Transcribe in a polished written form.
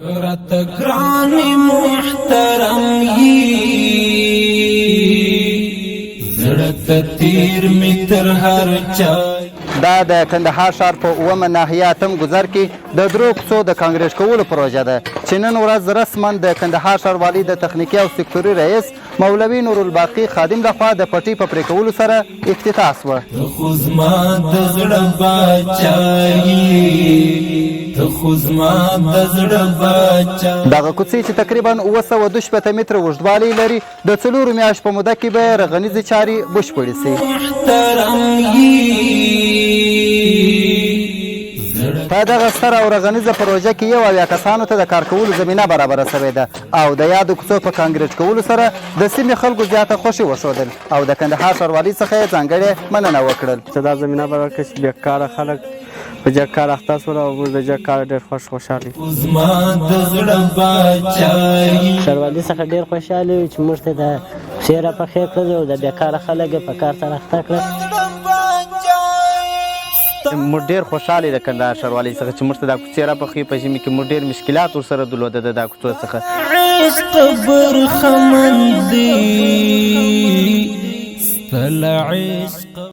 رات گرانی محترم زړه تیر متر هر چای دا د کندهار ښار په اومه ناحیه اتم ګذر کې د درو کوڅو د کانکریټ کولو پروژه ده چې نن ورځ رسما د کندهار ښاروالي د تخنیکي او سکتوري رئیس مولوي نورالباقي خادم لخوا د پټي په پرې کولو سره افتتاح شوه. خو زما د زړه باچایي دغه کوڅې چې تقریبا 912 متره اوږدوالی لري د 4 میاشتو په موده کې به رغنیزې چارې بشپړې شي. په دغه ستره او رغنیزه پروژه کې 1 کسانو ته د کار کولو زمینه برابره شوې ده او د یادو کوڅو په کانکریټ کولو سره د سیمې خلکو زیاته خوښي وښودل او د کندهار ښاروالي څخه یې ځانګړې مننه وکړل چې دا زمینه برابره کړي چې بېکاره خلک په دې کار اخته شول او موږ د دې کار ډېر خوشحاله یو. ښاروالي څخه ډېر خوشحاله یو چې موږ ته د پښې راپخې کړل او د بېکاره خلک یې په کار سره اخته کړل. موږ ډېر خوشحاله یو د کندهار ښاروالۍ څخه چې موږ ته دا کوڅې راپخوي. په ژمي کې موږ ډېر مشکلات ورسره درلوده د دا کوڅو څخه. عشق برخمن دی ستل عشق